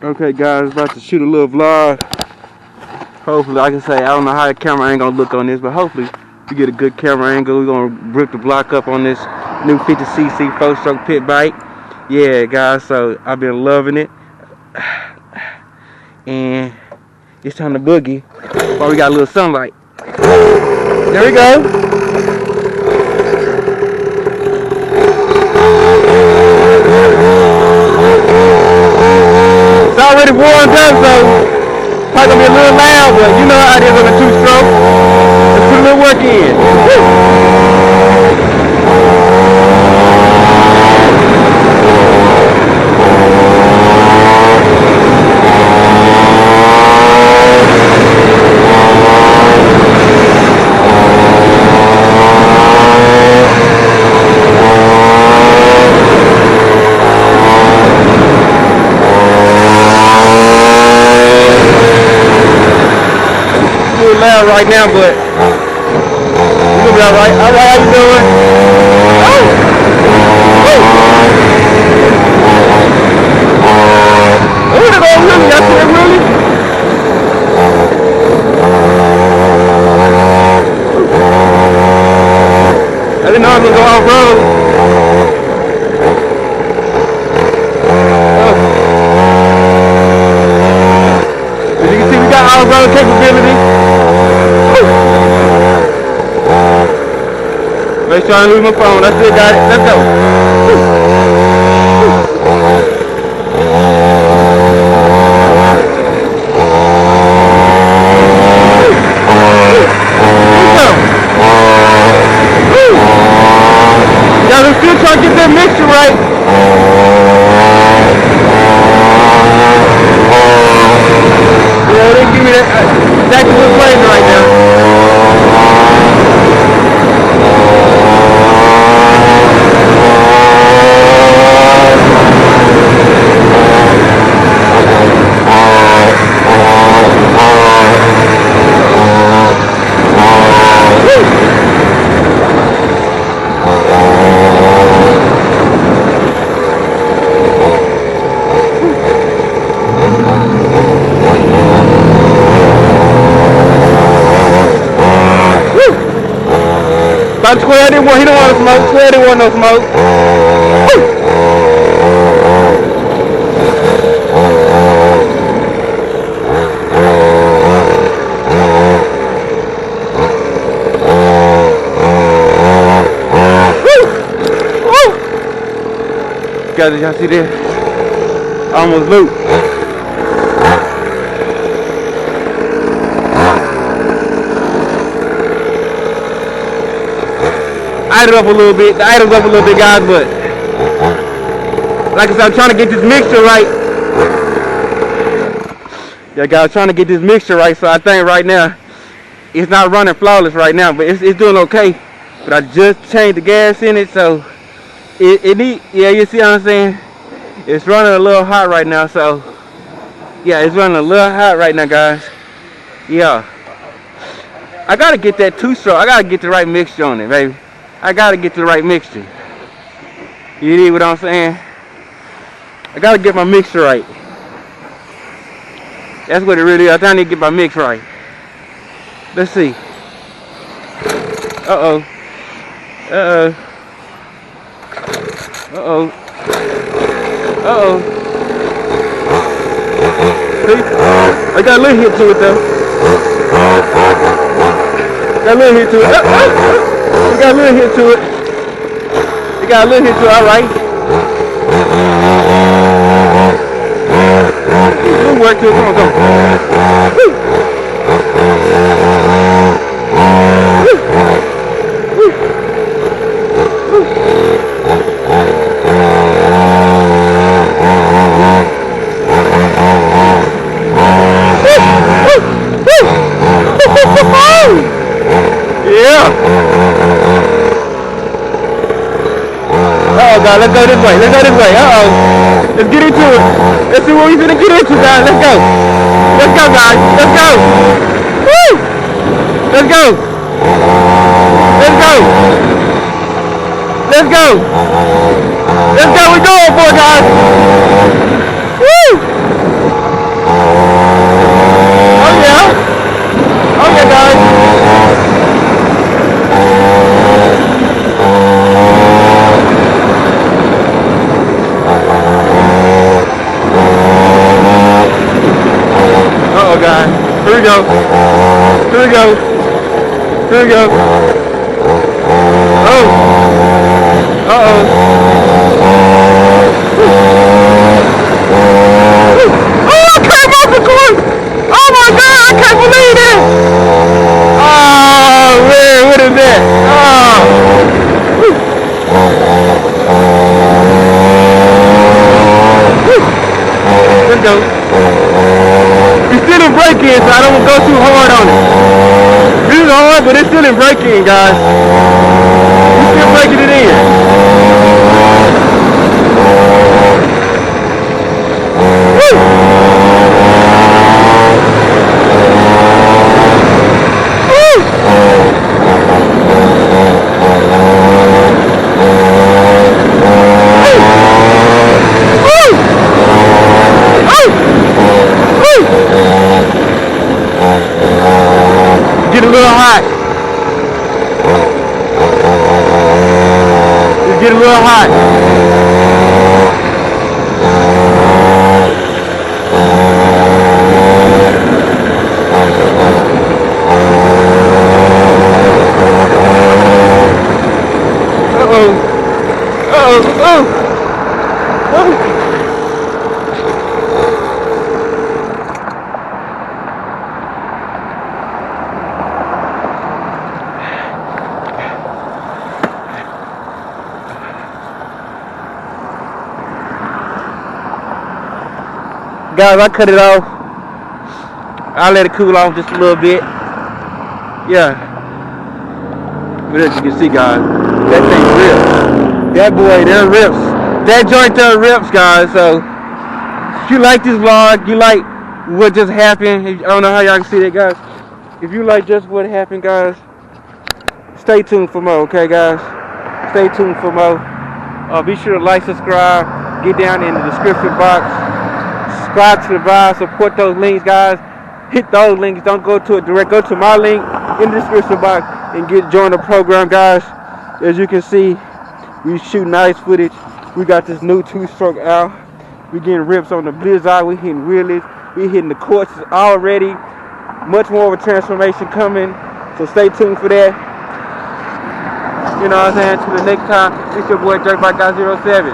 Okay guys, about to shoot a little vlog. Hopefully, like I say, I don't know how the camera ain't gonna look on this, but hopefully we get a good camera angle. We're gonna rip the block up on this new 50cc 4-stroke pit bike. Yeah guys, so I've been loving it. And it's time to boogie while we got a little sunlight. There we go. It's already warmed up, so probably gonna be a little loud, but you know how it is on a 2-stroke. Let's put a little work in. Woo! Loud right now, but you're gonna be alright. Alright, how you doing? Oh! Oh, they're going really. That's it, really? I didn't know I was gonna go off road. As you can see, we got off road capability. Make sure I don't lose my phone. That's it, got it. Let's go. Y'all, I'm still trying to get that mixture right. Yeah, they give me that exactly what's playing right now. Square didn't want, he don't want to smoke. Square didn't want no smoke. Guys, did y'all see this? I almost looped. Idle up a little bit, the idle's up a little bit, guys, but like I said, I'm trying to get this mixture right. Yeah, guys, trying to get this mixture right, so I think right now it's not running flawless right now, but it's doing okay. But I just changed the gas in it, so it need, yeah, you see what I'm saying? It's running a little hot right now, so yeah, it's running a little hot right now, guys. Yeah, I gotta get that 2-stroke. I gotta get the right mixture on it, baby. I gotta get the right mixture. You need what I'm saying? I gotta get my mixture right. That's what it really is. I need to get my mix right. Let's see. Uh-oh. Uh-oh. Uh-oh. Uh-oh. See? I got a little hit to it, though. Got a little hit to it. We got a little hit to it. We got a little hit to it, alright. We'll work to it, come on, come on. Woo. Woo. Woo. Woo. Yeah. Oh God, let's go this way. Let's go this way. Uh-oh. Let's get into it. Let's see what we're gonna get into, guys. Let's go. Let's go, guys. Let's go. Woo! Let's go. Let's go. Let's go. Let's go. We're going for it, guys. Woo! Here we go. Here we go. Here we go. Oh. Uh-oh. Oh, I came off the course. Oh my God, I can't believe it. Oh man, what is that? Oh. Let's go. It's still in break-in, so I don't go too hard on it. This is hard, but it's still in break-in, guys. We're still breaking it in. Woo! Woo! Get a little hot. Just get a little hot. Uh-oh. Uh-oh. Oh. Oh. Guys, I cut it off. I let it cool off just a little bit. Yeah. But as you can see, guys, that thing rips. That boy there rips. That joint there rips, guys. So if you like this vlog, you like what just happened. I don't know how y'all can see that, guys. If you like just what happened, guys, stay tuned for more, okay, guys? Stay tuned for more. Be sure to like, subscribe, get down in the description box. Subscribe to the vibe, support those links, guys. Hit those links. Don't go to it direct. Go to my link in the description box and join the program, guys. As you can see, we shoot nice footage. We got this new 2-stroke out. We getting rips on the blizzard. We hitting wheelies. We hitting the courses already. Much more of a transformation coming. So stay tuned for that. You know what I'm saying? Till the next time, it's your boy Drake by Guy 07.